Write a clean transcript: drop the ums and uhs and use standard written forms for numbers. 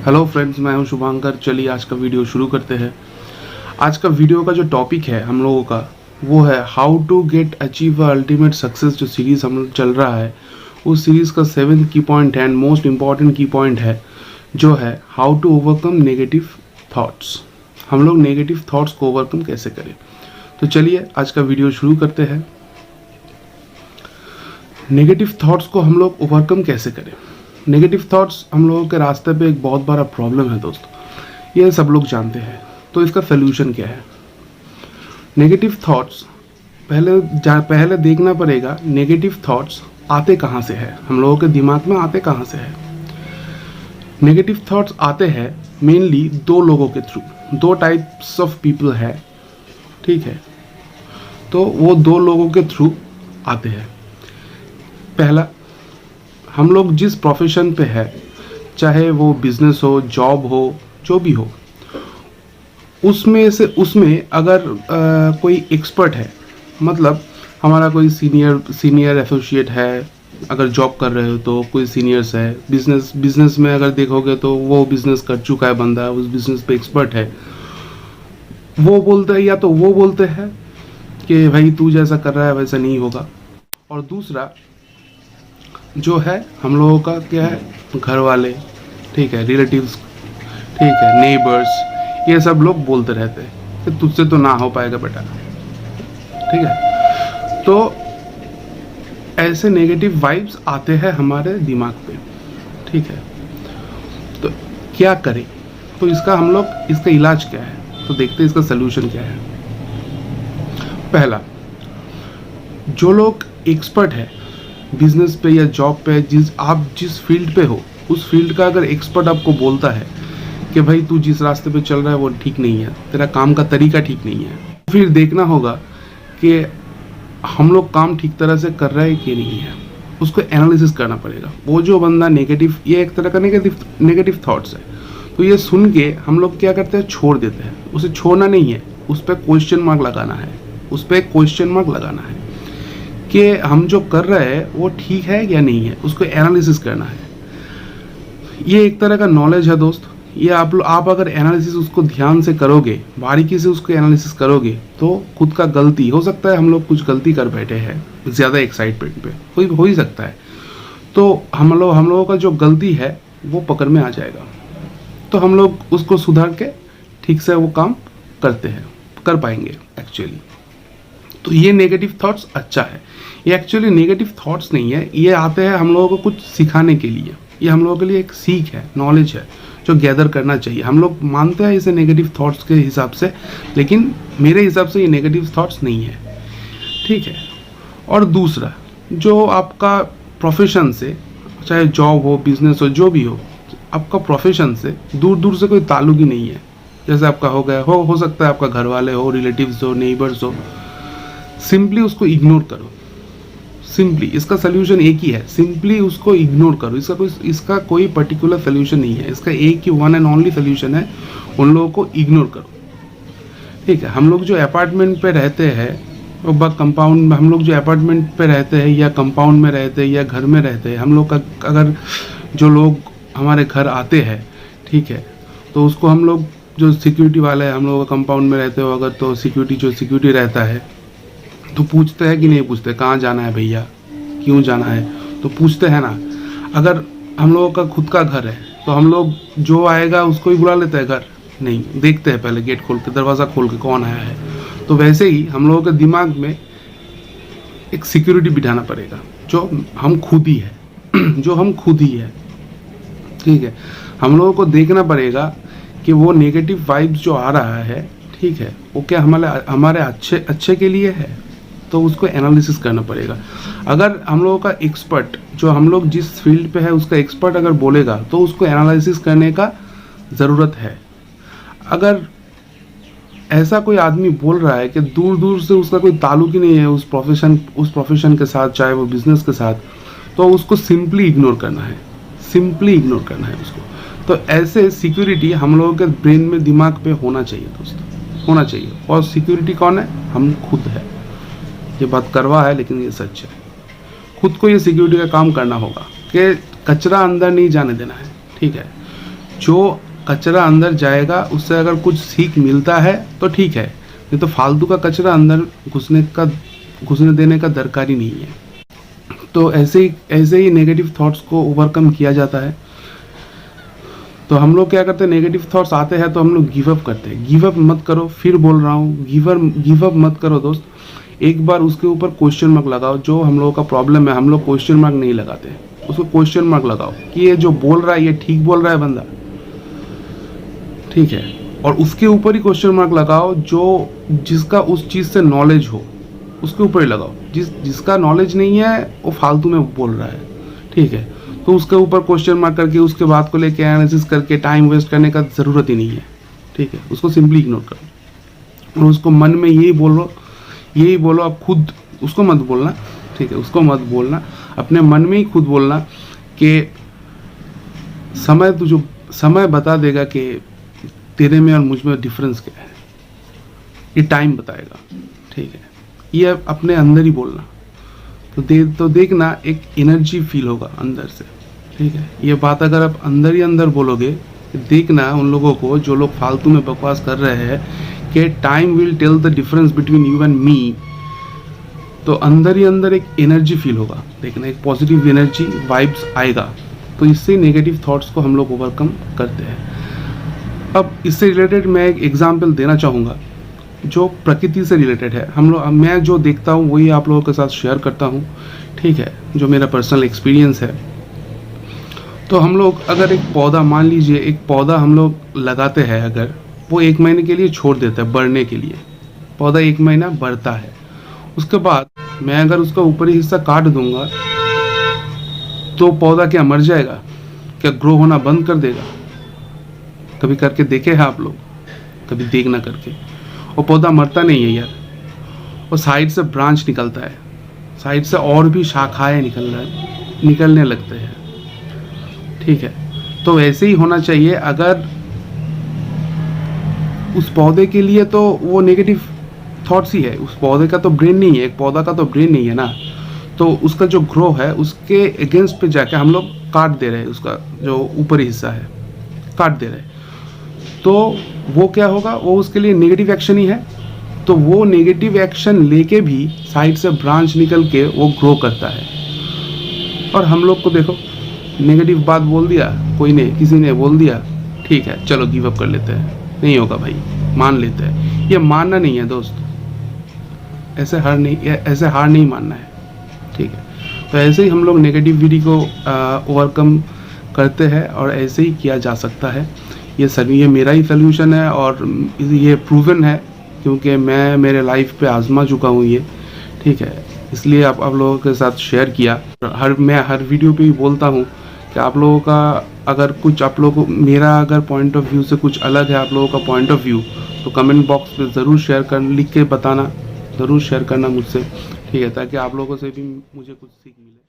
Hello friends, मैं हूं शुभांकर। चलिए आज का वीडियो शुरू करते हैं। आज का वीडियो का जो टॉपिक है हम लोगों का वो है how to get achieve ultimate success. जो सीरीज़ हम लोग चल रहा है उस सीरीज़ का 7th की पॉइंट है एंड मोस्ट इम्पॉर्टेंट की पॉइंट है जो है how to overcome negative thoughts. हम लोग नेगेटिव थॉट्स को ओवरकम कैसे करें। तो चलिए आज का वीडियो शुरू करते हैं। नेगेटिव थॉट्स को हम लोग ओवरकम कैसे करें। नेगेटिव थॉट्स हम लोगों के रास्ते पे एक बहुत बड़ा प्रॉब्लम है दोस्तों, ये सब लोग जानते हैं। तो इसका सलूशन क्या है। नेगेटिव थॉट्स पहले देखना पड़ेगा नेगेटिव थॉट्स आते कहाँ से है, हम लोगों के दिमाग में आते कहाँ से है। नेगेटिव थॉट्स आते हैं मेनली दो लोगों के थ्रू। दो टाइप्स ऑफ पीपल है, ठीक है। तो वो दो लोगों के थ्रू आते हैं। पहला, हम लोग जिस प्रोफेशन पे है, चाहे वो बिजनेस हो, जॉब हो, जो भी हो, उसमें अगर कोई एक्सपर्ट है, मतलब हमारा कोई सीनियर एसोसिएट है, अगर जॉब कर रहे हो तो कोई सीनियर्स है। बिजनेस में अगर देखोगे तो वो बिजनेस कर चुका है बंदा, उस बिजनेस पे एक्सपर्ट है। वो बोलते हैं या तो वो बोलते हैं कि भाई तू जैसा कर रहा है वैसा नहीं होगा। और दूसरा जो है हम लोगों का क्या है, घर वाले, ठीक है, रिलेटिव्स, ठीक है, नेबर्स, ये सब लोग बोलते रहते हैं कि तुझसे तो ना हो पाएगा बेटा, ठीक है। तो ऐसे नेगेटिव वाइब्स आते हैं हमारे दिमाग पे, ठीक है। तो क्या करें, तो इसका इलाज क्या है, तो देखते हैं इसका सलूशन क्या है। पहला, जो लोग एक्सपर्ट है बिजनेस पे या जॉब पे, जिस फील्ड पे हो, उस फील्ड का अगर एक्सपर्ट आपको बोलता है कि भाई तू जिस रास्ते पे चल रहा है वो ठीक नहीं है, तेरा काम का तरीका ठीक नहीं है, फिर देखना होगा कि हम लोग काम ठीक तरह से कर रहे हैं कि नहीं है। उसको एनालिसिस करना पड़ेगा। वो जो बंदा नेगेटिव, ये एक तरह का नेगेटिव थॉट्स है, तो ये सुन के हम लोग क्या करते हैं, छोड़ देते हैं। उसे छोड़ना नहीं है, उस पर क्वेश्चन मार्क लगाना है। उस पर क्वेश्चन मार्क लगाना है कि हम जो कर रहे हैं वो ठीक है या नहीं है, उसको एनालिसिस करना है। ये एक तरह का नॉलेज है दोस्त। ये आप अगर एनालिसिस उसको ध्यान से करोगे, बारीकी से उसको एनालिसिस करोगे, तो खुद का गलती हो सकता है, हम लोग कुछ गलती कर बैठे हैं ज़्यादा एक्साइटमेंट पे, हो ही सकता है। तो हम लोगों का जो गलती है वो पकड़ में आ जाएगा, तो हम लोग उसको सुधार के ठीक से वो काम कर पाएंगे एक्चुअली। तो ये नेगेटिव थॉट्स अच्छा है। ये एक्चुअली नेगेटिव थॉट्स नहीं है, ये आते हैं हम लोगों को कुछ सिखाने के लिए। ये हम लोगों के लिए एक सीख है, नॉलेज है जो गैदर करना चाहिए। हम लोग मानते हैं इसे नेगेटिव थॉट्स के हिसाब से, लेकिन मेरे हिसाब से ये नेगेटिव थॉट्स नहीं है, ठीक है। और दूसरा, जो आपका प्रोफेशन से, चाहे जॉब हो, बिजनेस हो, जो भी हो, आपका प्रोफेशन से दूर दूर से कोई ताल्लुक ही नहीं है। जैसे आपका हो गया हो सकता है आपका घर वाले हो, रिलेटिव्स हो, नेबर्स हो, सिंपली उसको इग्नोर करो। सिंपली इसका सोल्यूशन एक ही है, सिंपली उसको इग्नोर करो। इसका कोई पर्टिकुलर सोल्यूशन नहीं है, इसका एक ही वन एंड ओनली सोल्यूशन है, उन लोगों को इग्नोर करो, ठीक है। हम लोग जो अपार्टमेंट पे रहते हैं, कंपाउंड, हम लोग जो अपार्टमेंट पे रहते हैं या कंपाउंड में रहते हैं या घर में रहते हैं, हम लोग का अगर जो लोग हमारे घर आते हैं, ठीक है, तो उसको हम लोग, जो सिक्योरिटी वाले हैं, हम लोग कंपाउंड में रहते हो अगर, तो सिक्योरिटी रहता है तो पूछते हैं कि नहीं पूछते, कहाँ जाना है भैया, क्यों जाना है, तो पूछते हैं ना। अगर हम लोगों का खुद का घर है तो हम लोग जो आएगा उसको ही बुला लेते हैं घर, नहीं, देखते हैं पहले गेट खोल के, दरवाज़ा खोल के कौन आया है। तो वैसे ही हम लोगों के दिमाग में एक सिक्योरिटी बिठाना पड़ेगा जो हम खुद ही है, ठीक है। हम लोगों को देखना पड़ेगा कि वो नेगेटिव वाइब्स जो आ रहा है, ठीक है, वो क्या हमारे अच्छे के लिए है, तो उसको एनालिसिस करना पड़ेगा। अगर हम लोगों का एक्सपर्ट, जो हम लोग जिस फील्ड पे है उसका एक्सपर्ट अगर बोलेगा, तो उसको एनालिसिस करने का ज़रूरत है। अगर ऐसा कोई आदमी बोल रहा है कि दूर दूर से उसका कोई ताल्लुक ही नहीं है उस प्रोफेशन के साथ, चाहे वो बिजनेस के साथ, तो उसको सिंपली इग्नोर करना है उसको। तो ऐसे सिक्योरिटी हम लोगों के ब्रेन में, दिमाग पे होना चाहिए दोस्तों, होना चाहिए। और सिक्योरिटी कौन है, हम खुद है। ये बात करवा है लेकिन ये सच है। खुद को ये सिक्योरिटी का काम करना होगा कि कचरा अंदर नहीं जाने देना है, ठीक है। जो कचरा अंदर जाएगा उससे अगर कुछ सीख मिलता है तो ठीक है, नहीं तो फालतू का कचरा अंदर घुसने देने का दरकार ही नहीं है। तो ऐसे ही नेगेटिव थॉट्स को ओवरकम किया जाता है। तो हम लोग क्या करते हैं, नेगेटिव थॉट्स आते हैं तो हम लोग गिव अप करते हैं। गिव अप मत करो, फिर बोल रहा हूँ, गिव अप मत करो दोस्त। एक बार उसके ऊपर क्वेश्चन मार्क लगाओ। जो हम लोगों का प्रॉब्लम है, हम लोग क्वेश्चन मार्क नहीं लगाते, उसको क्वेश्चन मार्क लगाओ कि ये जो बोल रहा है ये ठीक बोल रहा है बंदा, ठीक है। और उसके ऊपर ही क्वेश्चन मार्क लगाओ जो जिसका उस चीज़ से नॉलेज हो, उसके ऊपर ही लगाओ। जिसका नॉलेज नहीं है वो फालतू में बोल रहा है, ठीक है। तो उसके ऊपर क्वेश्चन मार्क करके उसके बात को लेके एनालिसिस करके टाइम वेस्ट करने का ज़रूरत ही नहीं है, ठीक है। उसको सिंपली इग्नोर करो और उसको मन में यही बोलो। आप खुद उसको मत बोलना, ठीक है, उसको मत बोलना, अपने मन में ही खुद बोलना कि समय बता देगा कि तेरे में और मुझ में डिफरेंस क्या है, ये टाइम बताएगा, ठीक है। ये अपने अंदर ही बोलना, तो देखना एक एनर्जी फील होगा अंदर से, ठीक है। ये बात अगर आप अंदर ही अंदर बोलोगे, देखना उन लोगों को जो लोग फालतू में बकवास कर रहे हैं कि time will tell the difference between you and me, तो अंदर ही अंदर एक एनर्जी फील होगा, देखना एक पॉजिटिव एनर्जी वाइब्स आएगा। तो इससे नेगेटिव थॉट्स को हम लोग ओवरकम करते हैं। अब इससे रिलेटेड मैं एक एग्जाम्पल देना चाहूँगा जो प्रकृति से रिलेटेड है। मैं जो देखता हूँ वही आप लोगों के साथ शेयर करता हूँ, ठीक है, जो मेरा पर्सनल एक्सपीरियंस है। तो हम लोग अगर एक पौधा, मान लीजिए एक पौधा हम लोग लगाते हैं, अगर वो 1 महीने के लिए छोड़ देता है बढ़ने के लिए, पौधा 1 महीना बढ़ता है, उसके बाद मैं अगर उसका ऊपरी हिस्सा काट दूंगा तो पौधा क्या मर जाएगा? क्या ग्रो होना बंद कर देगा? कभी करके देखे हैं आप लोग? कभी देखना करके। वो पौधा मरता नहीं है यार, और साइड से ब्रांच निकलता है, साइड से और भी शाखाएं निकलने लगते हैं, ठीक है। तो वैसे ही होना चाहिए। अगर उस पौधे के लिए तो वो नेगेटिव थॉट्स ही है, उस पौधे का तो ब्रेन नहीं है, एक पौधा का तो ब्रेन नहीं है ना, तो उसका जो ग्रो है उसके अगेंस्ट पे जाके हम लोग काट दे रहे हैं, उसका जो ऊपरी हिस्सा है काट दे रहे हैं। तो वो क्या होगा, वो उसके लिए नेगेटिव एक्शन ही है। तो वो नेगेटिव एक्शन लेके भी साइड से ब्रांच निकल के वो ग्रो करता है। और हम लोग को देखो, नेगेटिव बात बोल दिया कोई ने, किसी ने बोल दिया, ठीक है चलो गिव अप कर लेते हैं, नहीं होगा भाई, मान लेते हैं। ये मानना नहीं है दोस्त, ऐसे हार नहीं मानना है, ठीक है। तो ऐसे ही हम लोग नेगेटिविटी को ओवरकम करते हैं और ऐसे ही किया जा सकता है। ये मेरा ही सोल्यूशन है और ये प्रूवन है, क्योंकि मैं मेरे लाइफ पे आजमा चुका हूँ ये, ठीक है। इसलिए आप लोगों के साथ शेयर किया। मैं हर वीडियो पे ही बोलता हूँ कि आप लोगों का अगर कुछ, आप लोगों को मेरा अगर पॉइंट ऑफ व्यू से कुछ अलग है आप लोगों का पॉइंट ऑफ व्यू, तो कमेंट बॉक्स पे ज़रूर लिख के बताना, ज़रूर शेयर करना मुझसे, ठीक है, ताकि आप लोगों से भी मुझे कुछ सीख मिले।